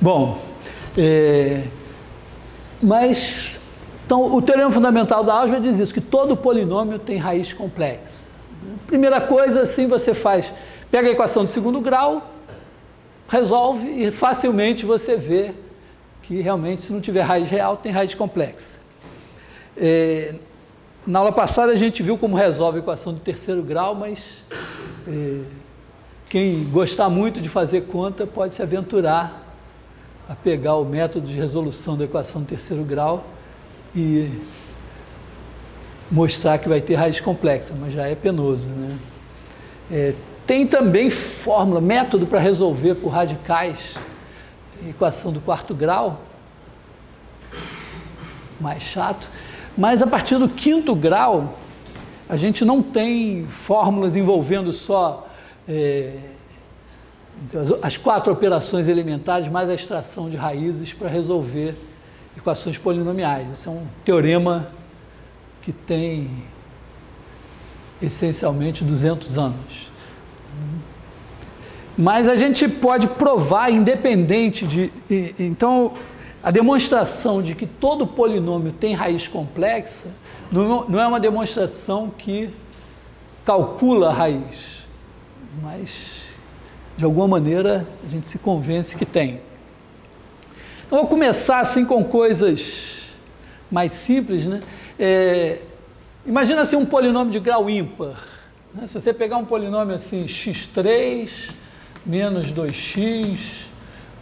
Bom, mas então o teorema fundamental da álgebra diz isso, que todo polinômio tem raiz complexa. Primeira coisa, assim, você faz, pega a equação de segundo grau, resolve e facilmente você vê que realmente, se não tiver raiz real, tem raiz complexa. Na aula passada a gente viu como resolve a equação de terceiro grau, mas quem gostar muito de fazer conta pode se aventurar a pegar o método de resolução da equação de terceiro grau e mostrar que vai ter raiz complexa, mas já é penoso, né? Tem também fórmula, método para resolver por radicais equação do quarto grau, mais chato, mas a partir do quinto grau a gente não tem fórmulas envolvendo só as 4 operações elementares mais a extração de raízes para resolver equações polinomiais. Esse é um teorema que tem essencialmente 200 anos. Mas a gente pode provar, independente de... Então, a demonstração de que todo polinômio tem raiz complexa não é uma demonstração que calcula a raiz, mas, de alguma maneira, a gente se convence que tem. Então, vou começar assim com coisas mais simples, né? Imagina assim um polinômio de grau ímpar, né? Se você pegar um polinômio assim, x3 menos 2x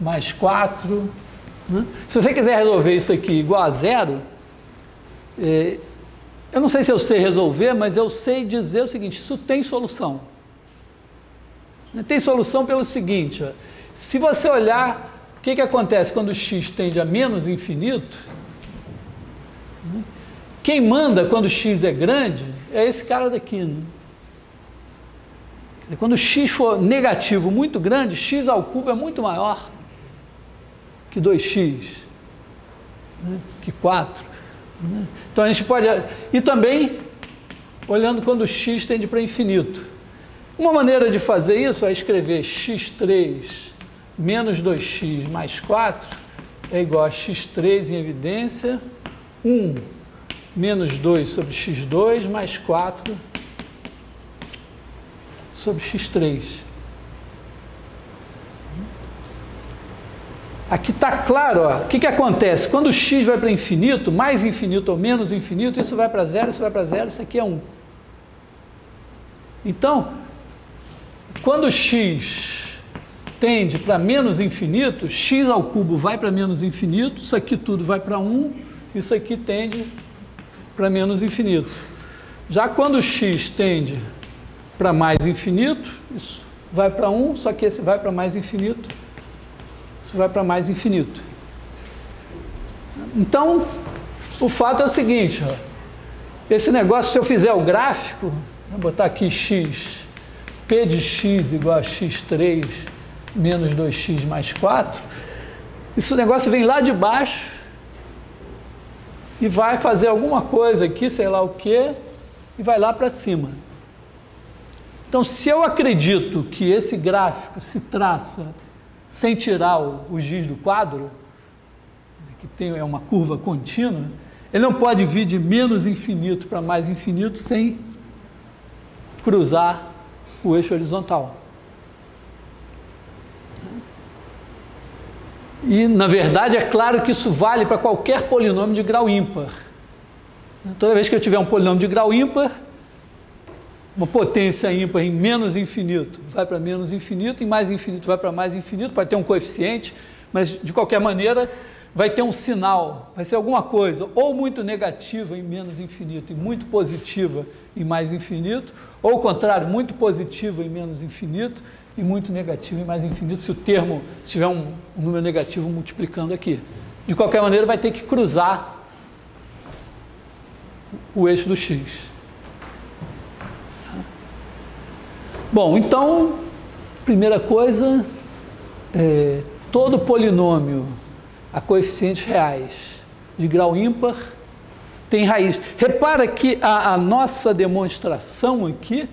mais 4, né? Se você quiser resolver isso aqui igual a zero, eu não sei se eu sei resolver, mas eu sei dizer o seguinte: isso tem solução. Tem solução pelo seguinte, ó, se você olhar o que acontece quando x tende a menos infinito, né? Quem manda quando x é grande é esse cara daqui, né? Quando x for negativo muito grande, x ao cubo é muito maior que 2x, né? Que 4. Né? Então a gente pode... E também, olhando quando x tende para infinito. Uma maneira de fazer isso é escrever x3 menos 2x mais 4 é igual a x3 em evidência, 1 menos 2 sobre x2 mais 4 sobre x3. Aqui está claro, ó, o que acontece? Quando x vai para infinito, mais infinito ou menos infinito, isso vai para zero, isso vai para zero, isso aqui é 1. Então, quando x tende para menos infinito, x ao cubo vai para menos infinito, isso aqui tudo vai para 1, isso aqui tende para menos infinito. Já quando x tende para mais infinito, isso vai para 1, só que esse vai para mais infinito, isso vai para mais infinito. Então, o fato é o seguinte, ó, esse negócio, se eu fizer o gráfico, vou botar aqui x, p de x igual a x3 menos 2x mais 4, esse negócio vem lá de baixo e vai fazer alguma coisa aqui, sei lá o que, e vai lá para cima. Então, se eu acredito que esse gráfico se traça sem tirar o giz do quadro, que é uma curva contínua, ele não pode vir de menos infinito para mais infinito sem cruzar o eixo horizontal. E, na verdade, é claro que isso vale para qualquer polinômio de grau ímpar. Toda vez que eu tiver um polinômio de grau ímpar, uma potência ímpar em menos infinito vai para menos infinito, em mais infinito vai para mais infinito, pode ter um coeficiente, mas, de qualquer maneira, vai ter um sinal, vai ser alguma coisa, ou muito negativa em menos infinito e muito positiva em mais infinito, ou, ao contrário, muito positiva em menos infinito e muito negativo em mais infinito, se o termo, se tiver um número negativo multiplicando aqui. De qualquer maneira, vai ter que cruzar o eixo do x. Bom, então, primeira coisa, todo polinômio a coeficientes reais de grau ímpar tem raiz. Repara que a nossa demonstração aqui,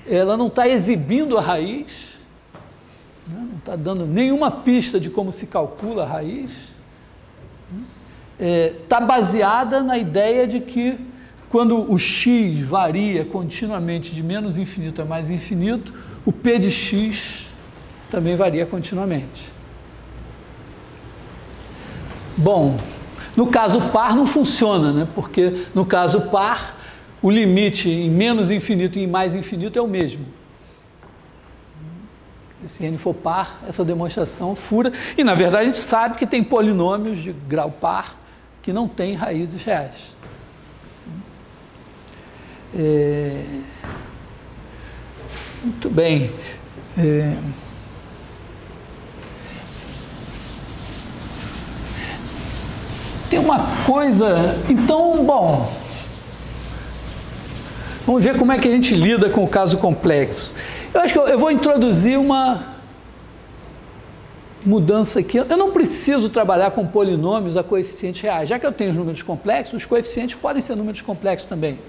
ela não está exibindo a raiz, né? Não está dando nenhuma pista de como se calcula a raiz. Está baseada na ideia de que quando o x varia continuamente de menos infinito a mais infinito, o p de x também varia continuamente. Bom, no caso par não funciona, né? Porque no caso par o limite em menos infinito e em mais infinito é o mesmo. Se n for par, essa demonstração fura. E, na verdade, a gente sabe que tem polinômios de grau par que não têm raízes reais. Muito bem. Tem uma coisa... Então, bom... Vamos ver como é que a gente lida com o caso complexo. Eu acho que eu vou introduzir uma mudança aqui. Eu não preciso trabalhar com polinômios a coeficientes reais. Já que eu tenho os números complexos, os coeficientes podem ser números complexos também.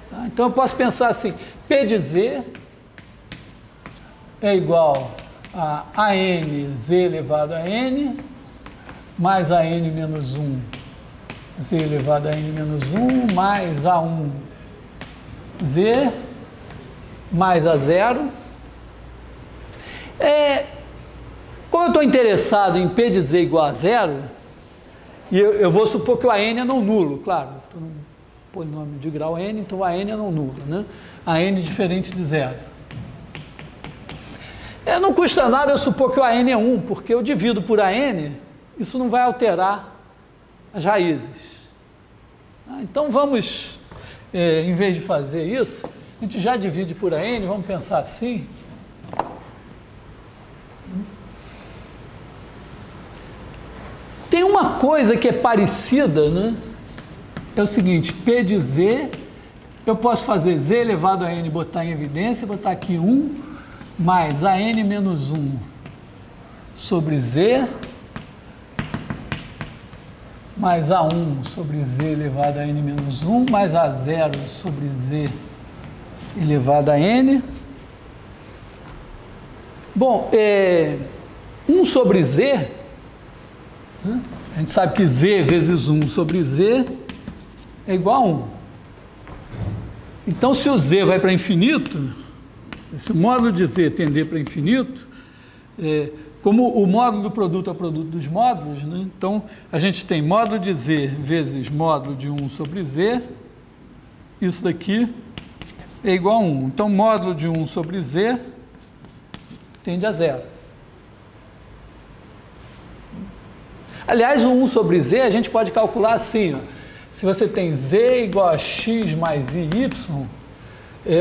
Tá? Então eu posso pensar assim, P de z é igual a AN z elevado a n mais AN menos 1 z elevado a n menos 1 mais A1 z mais A0. Como eu estou interessado em P de z igual a 0, e eu vou supor que o AN é não nulo, claro, estou num polinômio de grau n, então o AN é não nulo, né? AN diferente de 0. Não custa nada eu supor que o AN é 1, porque eu divido por AN, isso não vai alterar as raízes. Então vamos, em vez de fazer isso, a gente já divide por AN, vamos pensar assim. Tem uma coisa que é parecida, né? É o seguinte, P de z, eu posso fazer z elevado a n, botar em evidência, botar aqui 1, mais AN menos 1 sobre z, mais A1 sobre z elevado a n menos 1, mais A0 sobre z elevado a n. Bom, 1 sobre z, né? A gente sabe que z vezes 1 sobre z é igual a 1. Então, se o z vai para infinito, se o módulo de z tender para infinito, como o módulo do produto é o produto dos módulos, né? Então a gente tem módulo de z vezes módulo de 1 sobre z, isso daqui é igual a 1. Então módulo de 1 sobre z tende a 0. Aliás, o 1 sobre z a gente pode calcular assim, ó. Se você tem z igual a x mais i, y,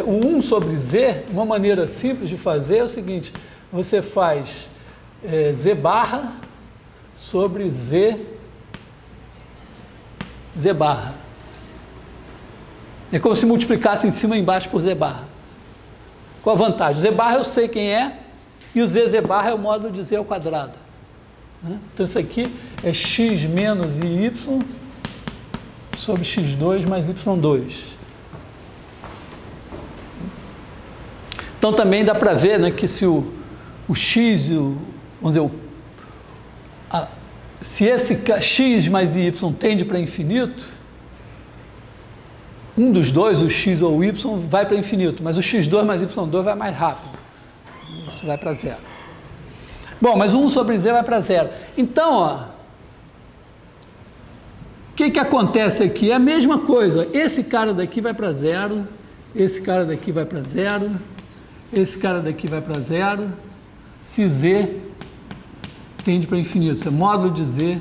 o 1 sobre z, uma maneira simples de fazer é o seguinte, você faz z barra sobre z barra. É como se multiplicasse em cima e embaixo por z barra. Qual a vantagem? O z barra eu sei quem é, e o z barra é o módulo de z ao quadrado. Né? Então isso aqui é x menos y sobre x2 mais y2. Então também dá para ver, né, que se o x, vamos dizer, se esse x mais y tende para infinito, um dos dois, o x ou o y, vai para infinito, mas o x2 mais y2 vai mais rápido. Isso vai para 0. Bom, mas 1 sobre z vai para 0. Então, ó, o que acontece aqui? É a mesma coisa. Esse cara daqui vai para 0, esse cara daqui vai para 0, esse cara daqui vai para 0, se z tende para infinito. Se é módulo de z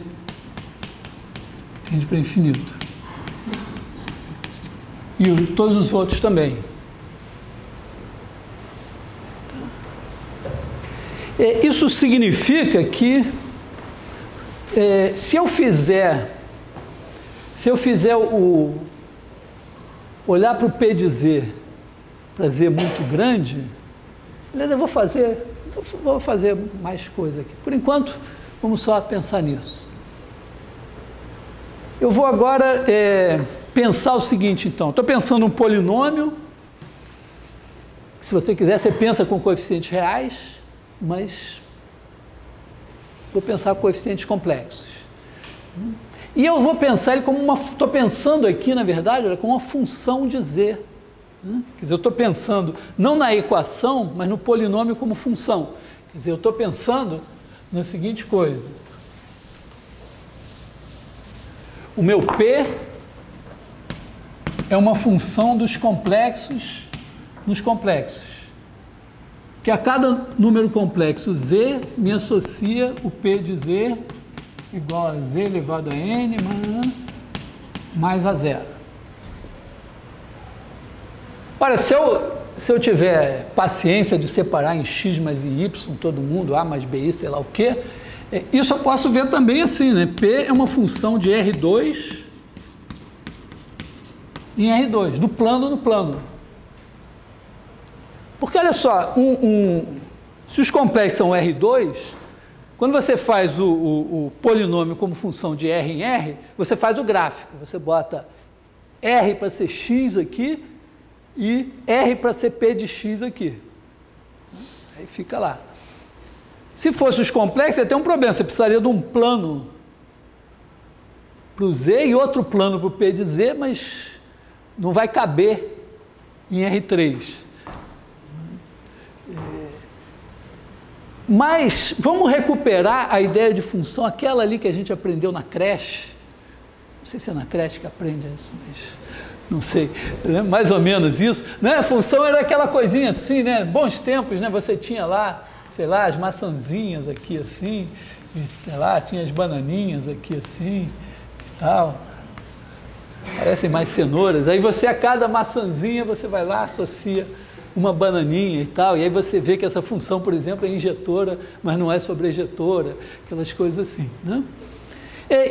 tende para infinito. E todos os outros também. Isso significa que se eu fizer olhar para o P de z, para z muito grande, eu vou fazer mais coisa aqui. Por enquanto, vamos só pensar nisso. Eu vou agora pensar o seguinte, então. Estou pensando um polinômio. Se você quiser, você pensa com coeficientes reais. mas vou pensar coeficientes complexos. E eu vou pensar ele como estou pensando aqui, na verdade, olha, como uma função de z. Quer dizer, eu estou pensando não na equação, mas no polinômio como função. Quer dizer, eu estou pensando na seguinte coisa. O meu P é uma função dos complexos nos complexos. Que a cada número complexo z me associa o P de z igual a z elevado a n mais a zero. Olha, se eu tiver paciência de separar em x mais em y todo mundo, a mais bi, sei lá o quê, isso eu posso ver também assim, né? P é uma função de R2 em R2, do plano no plano. Porque olha só, se os complexos são R2, quando você faz o polinômio como função de R em R, você faz o gráfico. Você bota R para ser x aqui e R para ser P de x aqui. Aí fica lá. Se fosse os complexos, ia ter um problema. Você precisaria de um plano para o Z e outro plano para o P de Z, mas não vai caber em R3. Mas vamos recuperar a ideia de função, aquela ali que a gente aprendeu na creche. Não sei se é na creche que aprende isso, mas não sei, né? Mais ou menos isso, né? A função era aquela coisinha assim, né? Bons tempos, né? Você tinha lá, sei lá, as maçãzinhas aqui assim, e, sei lá, tinha as bananinhas aqui assim, e tal. Parecem mais cenouras. Aí você, a cada maçãzinha, você vai lá, associa uma bananinha e tal, e aí você vê que essa função, por exemplo, é injetora, mas não é sobrejetora, aquelas coisas assim, né?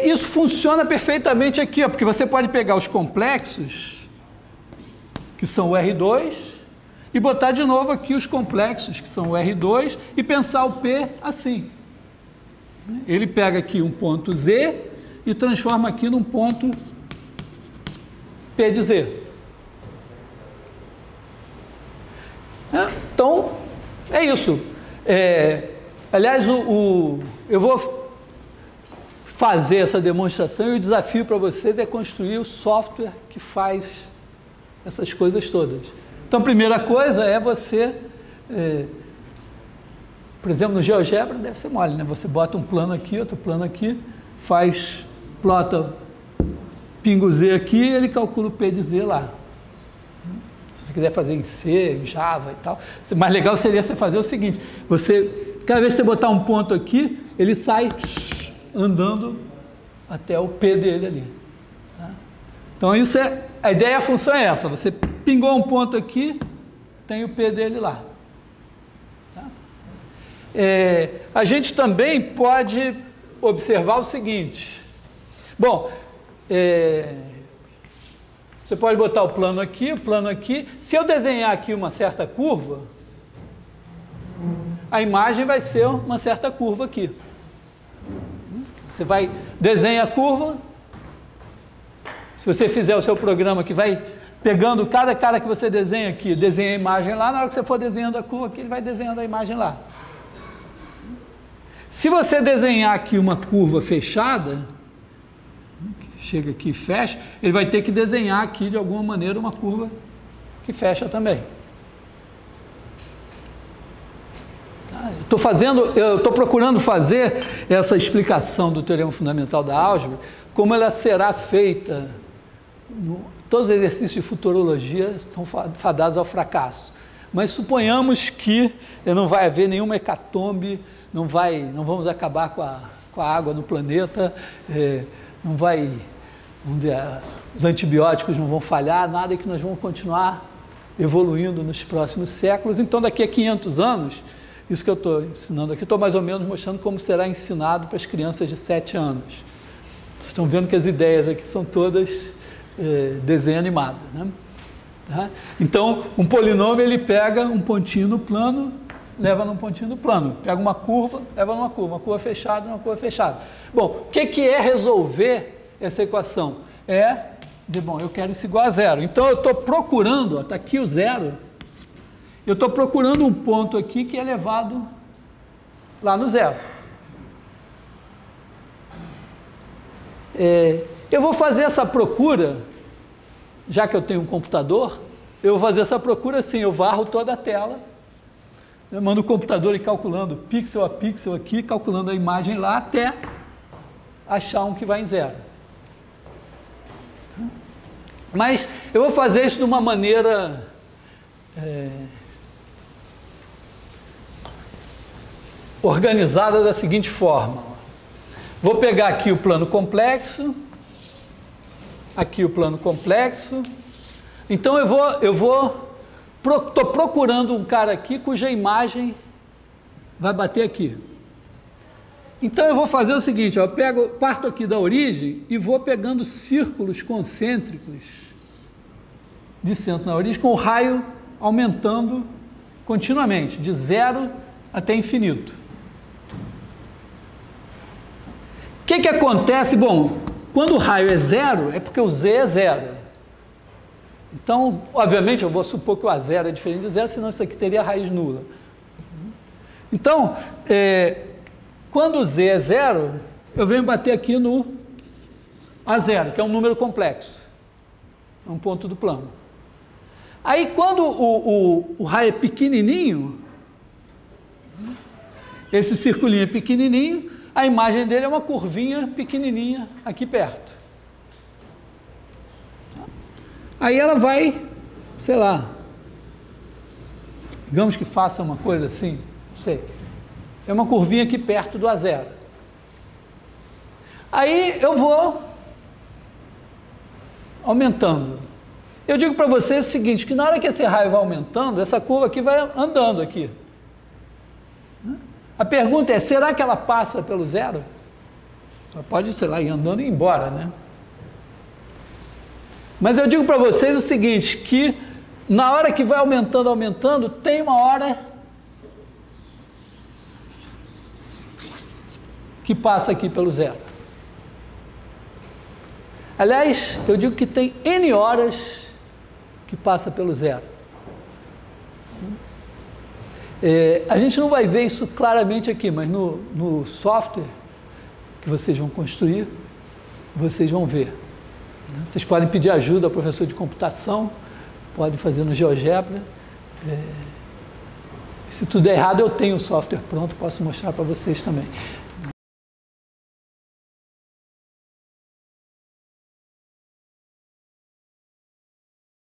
Isso funciona perfeitamente aqui, ó, porque você pode pegar os complexos, que são o R2, e botar de novo aqui os complexos, que são o R2, e pensar o P assim. Ele pega aqui um ponto Z e transforma aqui num ponto P de Z. Então, é isso. Aliás, eu vou fazer essa demonstração e o desafio para vocês é construir o software que faz essas coisas todas. Então, a primeira coisa é você, por exemplo, no GeoGebra deve ser mole, né? Você bota um plano aqui, outro plano aqui, plota pingo Z aqui e ele calcula o P de Z lá. Se você quiser fazer em C, em Java e tal, o mais legal seria você fazer o seguinte, cada vez que você botar um ponto aqui, ele sai andando até o P dele ali. Tá? Então, a ideia, a função é essa, você pingou um ponto aqui, tem o P dele lá. Tá? A gente também pode observar o seguinte, bom, você pode botar o plano aqui, se eu desenhar aqui uma certa curva, a imagem vai ser uma certa curva aqui. Você desenha a curva, se você fizer o seu programa que vai pegando cada cara que você desenha aqui, desenha a imagem lá, na hora que você for desenhando a curva aqui, ele vai desenhando a imagem lá. Se você desenhar aqui uma curva fechada, chega aqui e fecha, ele vai ter que desenhar aqui de alguma maneira uma curva que fecha também. Eu estou procurando fazer essa explicação do teorema fundamental da álgebra, como ela será feita. Todos os exercícios de futurologia estão fadados ao fracasso. Mas suponhamos que não vai haver nenhuma hecatombe, não vamos acabar com a água no planeta, os antibióticos não vão falhar, nada, e que nós vamos continuar evoluindo nos próximos séculos. Então, daqui a 500 anos, isso que eu estou ensinando aqui, estou mais ou menos mostrando como será ensinado para as crianças de 7 anos. Vocês estão vendo que as ideias aqui são todas desenho animado, né? Tá? Então, um polinômio, ele pega um pontinho no plano, leva num pontinho no plano. Pega uma curva, leva numa curva fechada, numa curva fechada. Bom, o que é resolver essa equação? É dizer, bom, eu quero isso igual a zero. Então, eu estou procurando, está aqui o zero, eu estou procurando um ponto aqui que é levado lá no zero. Eu vou fazer essa procura, já que eu tenho um computador, eu vou fazer essa procura assim, eu varro toda a tela, eu mando o computador ir calculando pixel a pixel aqui, calculando a imagem lá, até achar um que vai em zero. Mas eu vou fazer isso de uma maneira organizada da seguinte forma. Vou pegar aqui o plano complexo, aqui o plano complexo. Então estou procurando um cara aqui cuja imagem vai bater aqui. Então eu vou fazer o seguinte, ó, eu parto aqui da origem e vou pegando círculos concêntricos de centro na origem, com o raio aumentando continuamente, de zero até infinito. O que acontece? Bom, quando o raio é zero, é porque o z é zero. Então, obviamente, eu vou supor que o A0 é diferente de zero, senão isso aqui teria raiz nula. Então, quando o z é zero, eu venho bater aqui no A0, que é um número complexo. É um ponto do plano. Aí, quando o raio é pequenininho, esse circulinho é pequenininho, a imagem dele é uma curvinha pequenininha aqui perto. Aí ela vai, sei lá, digamos que faça uma coisa assim, não sei, é uma curvinha aqui perto do A0. Aí eu vou aumentando. Eu digo para vocês o seguinte, que na hora que esse raio vai aumentando, essa curva aqui vai andando aqui. A pergunta é, será que ela passa pelo zero? Ela pode, sei lá, ir andando e ir embora, né? Mas eu digo para vocês o seguinte, que na hora que vai aumentando, aumentando, tem uma hora que passa aqui pelo zero. Aliás, eu digo que tem N horas que passa pelo zero. A gente não vai ver isso claramente aqui, mas no software que vocês vão construir, vocês vão ver. Vocês podem pedir ajuda ao professor de computação, podem fazer no GeoGebra. Se tudo é errado, eu tenho o software pronto, posso mostrar para vocês também.